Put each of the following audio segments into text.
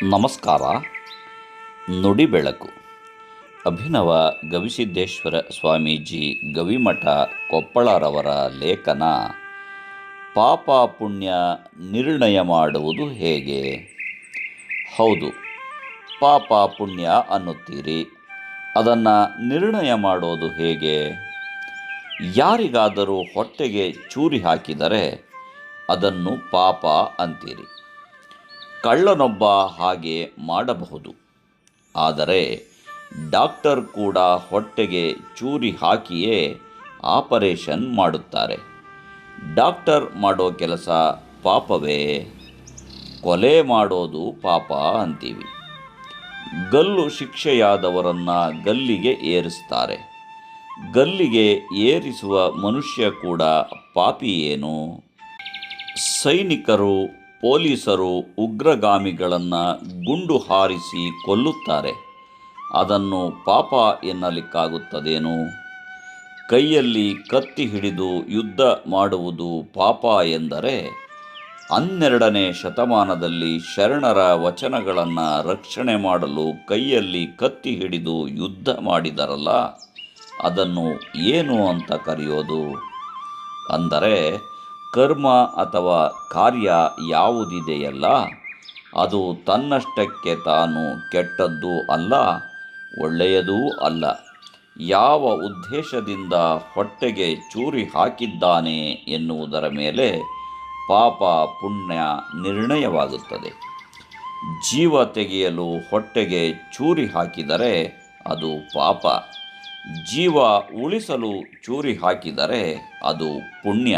ನಮಸ್ಕಾರ. ನುಡಿ ಬೆಳಕು. ಅಭಿನವ ಗವಿಸಿದ್ದೇಶ್ವರ ಸ್ವಾಮೀಜಿ ಗವಿಮಠ ಕೊಪ್ಪಳರವರ ಲೇಖನ ಪಾಪ ಪುಣ್ಯ ನಿರ್ಣಯ ಮಾಡುವುದು ಹೇಗೆ? ಹೌದು, ಪಾಪ ಪುಣ್ಯ ಅನ್ನುತ್ತೀರಿ. ಅದನ್ನು ನಿರ್ಣಯ ಮಾಡೋದು ಹೇಗೆ? ಯಾರಿಗಾದರೂ ಹೊಟ್ಟೆಗೆ ಚೂರಿ ಹಾಕಿದರೆ ಅದನ್ನು ಪಾಪ ಅಂತೀರಿ. ಕಳ್ಳನೊಬ್ಬ ಹಾಗೆ ಮಾಡಬಹುದು. ಆದರೆ ಡಾಕ್ಟರ್ ಕೂಡ ಹೊಟ್ಟೆಗೆ ಚೂರಿ ಹಾಕಿಯೇ ಆಪರೇಷನ್ ಮಾಡುತ್ತಾರೆ. ಡಾಕ್ಟರ್ ಮಾಡೋ ಕೆಲಸ ಪಾಪವೇ? ಕೊಲೆ ಮಾಡೋದು ಪಾಪ ಅಂತೀವಿ. ಗಲ್ಲು ಶಿಕ್ಷೆಯಾದವರನ್ನು ಗಲ್ಲಿಗೆ ಏರಿಸ್ತಾರೆ. ಗಲ್ಲಿಗೆ ಏರಿಸುವ ಮನುಷ್ಯ ಕೂಡ ಪಾಪಿಯೇನು? ಸೈನಿಕರು, ಪೊಲೀಸರು ಉಗ್ರಗಾಮಿಗಳನ್ನು ಗುಂಡು ಹಾರಿಸಿ ಕೊಲ್ಲುತ್ತಾರೆ. ಅದನ್ನು ಪಾಪ ಎನ್ನಲಿಕ್ಕಾಗುತ್ತದೇನು? ಕೈಯಲ್ಲಿ ಕತ್ತಿ ಹಿಡಿದು ಯುದ್ಧ ಮಾಡುವುದು ಪಾಪ ಎಂದರೆ 12ನೇ ಶತಮಾನದಲ್ಲಿ ಶರಣರ ವಚನಗಳನ್ನು ರಕ್ಷಣೆ ಮಾಡಲು ಕೈಯಲ್ಲಿ ಕತ್ತಿ ಹಿಡಿದು ಯುದ್ಧ ಮಾಡಿದರಲ್ಲ, ಅದನ್ನು ಏನು ಅಂತ ಕರೆಯೋದು? ಅಂದರೆ ಕರ್ಮ ಅಥವಾ ಕಾರ್ಯ ಯಾವುದಿದೆಯಲ್ಲ, ಅದು ತನ್ನಷ್ಟಕ್ಕೆ ತಾನು ಕೆಟ್ಟದ್ದೂ ಅಲ್ಲ, ಒಳ್ಳೆಯದೂ ಅಲ್ಲ. ಯಾವ ಉದ್ದೇಶದಿಂದ ಹೊಟ್ಟೆಗೆ ಚೂರಿ ಹಾಕಿದ್ದಾನೆ ಎನ್ನುವುದರ ಮೇಲೆ ಪಾಪ ಪುಣ್ಯ ನಿರ್ಣಯವಾಗುತ್ತದೆ. ಜೀವ ತೆಗೆಯಲು ಹೊಟ್ಟೆಗೆ ಚೂರಿ ಹಾಕಿದರೆ ಅದು ಪಾಪ. ಜೀವ ಉಳಿಸಲು ಚೂರಿ ಹಾಕಿದರೆ ಅದು ಪುಣ್ಯ.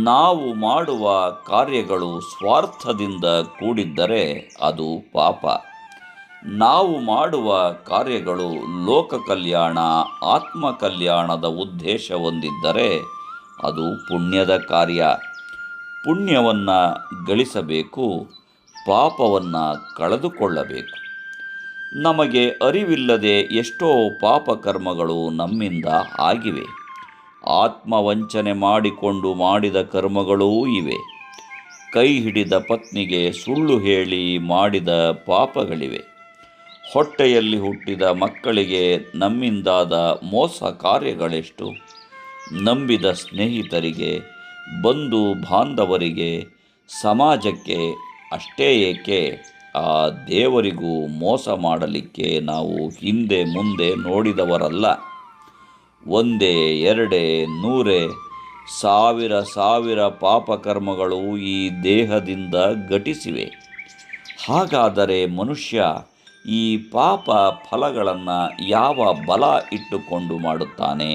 ನಾವು ಮಾಡುವ ಕಾರ್ಯಗಳು ಸ್ವಾರ್ಥದಿಂದ ಕೂಡಿದ್ದರೆ ಅದು ಪಾಪ. ನಾವು ಮಾಡುವ ಕಾರ್ಯಗಳು ಲೋಕ ಕಲ್ಯಾಣ, ಆತ್ಮ ಕಲ್ಯಾಣದ ಉದ್ದೇಶ ಹೊಂದಿದ್ದರೆ ಅದು ಪುಣ್ಯದ ಕಾರ್ಯ. ಪುಣ್ಯವನ್ನು ಗಳಿಸಬೇಕು, ಪಾಪವನ್ನು ಕಳೆದುಕೊಳ್ಳಬೇಕು. ನಮಗೆ ಅರಿವಿಲ್ಲದೆ ಎಷ್ಟೋ ಪಾಪಕರ್ಮಗಳು ನಮ್ಮಿಂದ ಆಗಿವೆ. ಆತ್ಮವಂಚನೆ ಮಾಡಿಕೊಂಡು ಮಾಡಿದ ಕರ್ಮಗಳೂ ಇವೆ. ಕೈ ಹಿಡಿದ ಪತ್ನಿಗೆ ಸುಳ್ಳು ಹೇಳಿ ಮಾಡಿದ ಪಾಪಗಳಿವೆ. ಹೊಟ್ಟೆಯಲ್ಲಿ ಹುಟ್ಟಿದ ಮಕ್ಕಳಿಗೆ ನಮ್ಮಿಂದಾದ ಮೋಸ ಕಾರ್ಯಗಳೆಷ್ಟು? ನಂಬಿದ ಸ್ನೇಹಿತರಿಗೆ, ಬಂಧು ಬಾಂಧವರಿಗೆ, ಸಮಾಜಕ್ಕೆ, ಅಷ್ಟೇ ಏಕೆ ಆ ದೇವರಿಗೂ ಮೋಸ ಮಾಡಲಿಕ್ಕೆ ನಾವು ಹಿಂದೆ ಮುಂದೆ ನೋಡಿದವರಲ್ಲ. ಒಂದೇ ಎರಡೇ ನೂರೇ ಸಾವಿರ ಪಾಪಕರ್ಮಗಳು ಈ ದೇಹದಿಂದ ಘಟಿಸಿವೆ. ಹಾಗಾದರೆ ಮನುಷ್ಯ ಈ ಪಾಪ ಫಲಗಳನ್ನು ಯಾವ ಬಲ ಇಟ್ಟುಕೊಂಡು ಮಾಡುತ್ತಾನೆ?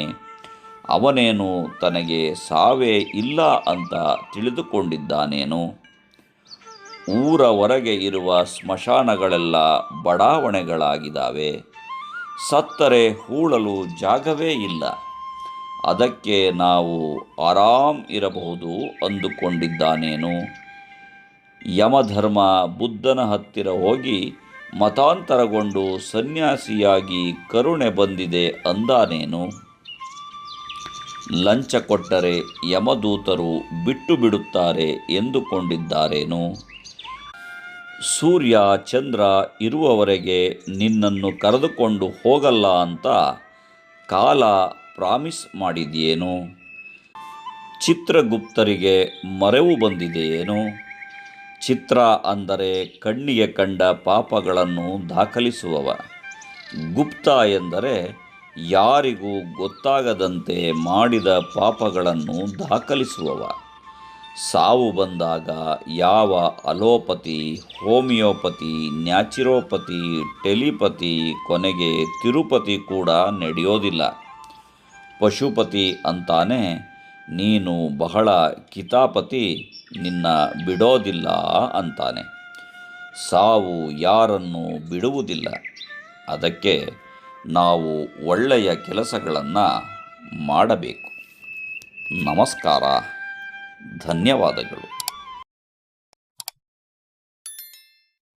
ಅವನೇನು ತನಗೆ ಸಾವೇ ಇಲ್ಲ ಅಂತ ತಿಳಿದುಕೊಂಡಿದ್ದಾನೇನು? ಊರ ಹೊರಗೆ ಇರುವ ಸ್ಮಶಾನಗಳೆಲ್ಲ ಬಡಾವಣೆಗಳಾಗಿದ್ದಾವೆ. ಸತ್ತರೆ ಹೂಳಲು ಜಾಗವೇ ಇಲ್ಲ. ಅದಕ್ಕೆ ನಾವು ಆರಾಮ್ ಇರಬಹುದು ಅಂದುಕೊಂಡಿದ್ದಾನೇನು? ಯಮಧರ್ಮ ಬುದ್ಧನ ಹತ್ತಿರ ಹೋಗಿ ಮತಾಂತರಗೊಂಡು ಸನ್ಯಾಸಿಯಾಗಿ ಕರುಣೆ ಬಂದಿದೆ ಅಂದಾನೇನು? ಲಂಚ ಕೊಟ್ಟರೆ ಯಮದೂತರು ಬಿಟ್ಟು ಬಿಡುತ್ತಾರೆ ಎಂದುಕೊಂಡಿದ್ದಾರೇನು? ಸೂರ್ಯ ಚಂದ್ರ ಇರುವವರೆಗೆ ನಿನ್ನನ್ನು ಕರೆದುಕೊಂಡು ಹೋಗಲ್ಲ ಅಂತ ಕಾಲ ಪ್ರಾಮಿಸ್ ಮಾಡಿದೆಯೇನು? ಚಿತ್ರಗುಪ್ತರಿಗೆ ಮರೆವು ಬಂದಿದೆಯೇನು? ಚಿತ್ರ ಅಂದರೆ ಕಣ್ಣಿಗೆ ಕಂಡ ಪಾಪಗಳನ್ನು ದಾಖಲಿಸುವವ. ಗುಪ್ತ ಎಂದರೆ ಯಾರಿಗೂ ಗೊತ್ತಾಗದಂತೆ ಮಾಡಿದ ಪಾಪಗಳನ್ನು ದಾಖಲಿಸುವವ. ಸಾವು ಬಂದಾಗ ಯಾವ ಅಲೋಪತಿ, ಹೋಮಿಯೋಪತಿ, ನ್ಯಾಚುರೋಪತಿ, ಟೆಲಿಪತಿ, ಕೊನೆಗೆ ತಿರುಪತಿ ಕೂಡ ನಡೆಯೋದಿಲ್ಲ. ಪಶುಪತಿ ಅಂತಾನೆ, ನೀನು ಬಹಳ ಕಿತಾಪತಿ, ನಿನ್ನ ಬಿಡೋದಿಲ್ಲ ಅಂತಾನೆ. ಸಾವು ಯಾರನ್ನು ಬಿಡುವುದಿಲ್ಲ. ಅದಕ್ಕೆ ನಾವು ಒಳ್ಳೆಯ ಕೆಲಸಗಳನ್ನು ಮಾಡಬೇಕು. ನಮಸ್ಕಾರ. ಧನ್ಯವಾದಗಳು.